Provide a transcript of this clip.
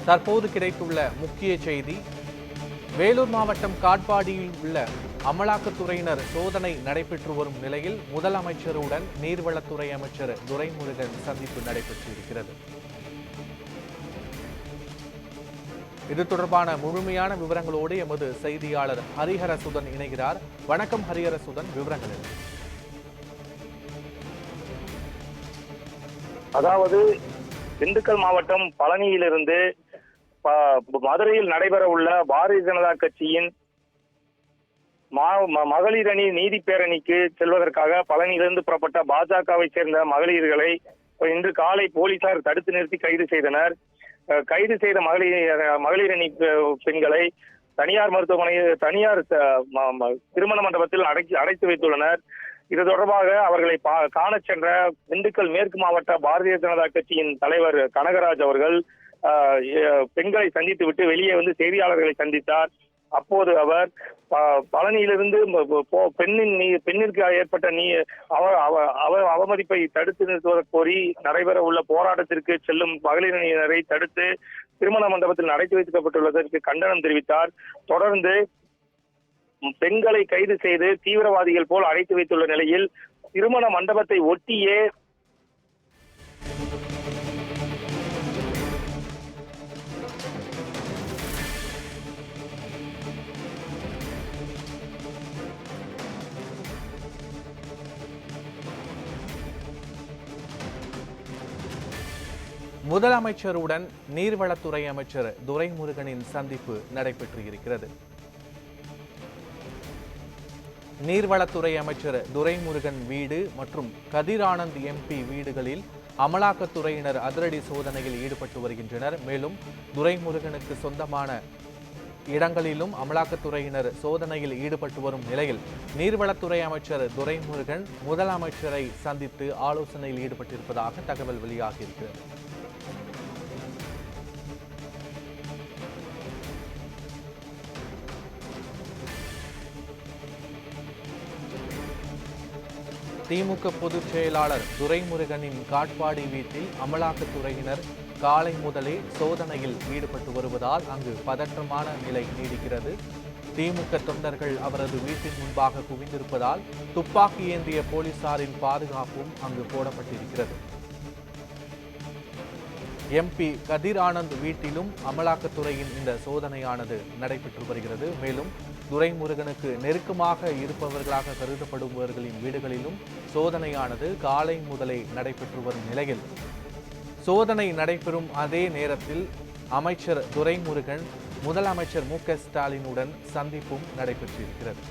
தற்போது கிடைத்துள்ள முக்கிய செய்தி, வேலூர் மாவட்டம் காட்பாடியில் உள்ள அமலாக்கத்துறையினர் சோதனை நடைபெற்று வரும் நிலையில் முதலமைச்சருடன் நீர்வளத்துறை அமைச்சர் துரைமுருகன் சந்திப்பு நடைபெற்றிருக்கிறது. இது தொடர்பான முழுமையான விவரங்களோடு எமது செய்தியாளர் ஹரிஹரசுதன் இணைகிறார். வணக்கம் ஹரிஹரசுதன், விவரங்கள் என்ன? அதாவது திண்டுக்கல் மாவட்டம் பழனியிலிருந்து மதுரையில் நடைபெற உள்ள பாரதிய ஜனதா கட்சியின் மகளிர் அணி நீதி பேரணிக்கு செல்வதற்காக பழனியிலிருந்து புறப்பட்ட பாஜகவை சேர்ந்த மகளிர்களை இன்று காலை போலீசார் தடுத்து நிறுத்தி கைது செய்தனர். கைது செய்த மகளிர் அணி பெண்களை தனியார் தனியார் திருமண மண்டபத்தில் அடைத்து வைத்துள்ளனர். இது தொடர்பாக அவர்களை காண சென்ற திண்டுக்கல் மேற்கு மாவட்ட பாரதிய ஜனதா கட்சியின் தலைவர் கனகராஜ் அவர்கள் பெண்களை சந்தித்து விட்டு வெளியே வந்து செய்தியாளர்களை சந்தித்தார். அப்போது அவர் பழனியிலிருந்து பெண்ணிற்கு ஏற்பட்ட அவமதிப்பை தடுத்து நிறுத்துவதற்கு கோரி நடைபெற உள்ள போராட்டத்திற்கு செல்லும் மகளிர் அணியினரை தடுத்து திருமண மண்டபத்தில் அடைத்து வைக்கப்பட்டுள்ளதற்கு கண்டனம் தெரிவித்தார். தொடர்ந்து பெண்களை கைது செய்து தீவிரவாதிகள் போல் அடைத்து வைத்துள்ள நிலையில் திருமண மண்டபத்தை ஒட்டியே முதலமைச்சருடன் நீர்வளத்துறை அமைச்சர் துரைமுருகனின் சந்திப்பு நடைபெற்று இருக்கிறது. நீர்வளத்துறை அமைச்சர் துரைமுருகன் வீடு மற்றும் கதிர் ஆனந்த் எம்பி வீடுகளில் அமலாக்கத்துறையினர் அதிரடி சோதனையில் ஈடுபட்டு வருகின்றனர். மேலும் துரைமுருகனுக்கு சொந்தமான இடங்களிலும் அமலாக்கத்துறையினர் சோதனையில் ஈடுபட்டு வரும் நிலையில் நீர்வளத்துறை அமைச்சர் துரைமுருகன் முதலமைச்சரை சந்தித்து ஆலோசனையில் ஈடுபட்டிருப்பதாக தகவல் வெளியாகியிருக்கிறது. திமுக பொதுச் செயலாளர் துரைமுருகனின் காட்பாடி வீட்டில் அமலாக்கத்துறையினர் காலை முதலே சோதனையில் ஈடுபட்டு வருவதால் அங்கு பதற்றமான நிலை நீடிக்கிறது. திமுக தொண்டர்கள் அவரது வீட்டின் முன்பாக குவிந்திருப்பதால் துப்பாக்கி ஏந்திய போலீசாரின் பாதுகாப்பும் அங்கு போடப்பட்டிருக்கிறது. எம்பி கதிர் ஆனந்த் வீட்டிலும் அமலாக்கத்துறையின் இந்த சோதனையானது நடைபெற்று வருகிறது. மேலும் துரைமுருகனுக்கு நெருக்கமாக இருப்பவர்களாக கருதப்படுபவர்களின் வீடுகளிலும் சோதனையானது காலை முதலே நடைபெற்று வரும் நிலையில் சோதனை நடைபெறும் அதே நேரத்தில் அமைச்சர் துரைமுருகன் முதலமைச்சர் மு.க. ஸ்டாலினுடன் சந்திப்பும் நடைபெற்றிருக்கிறது.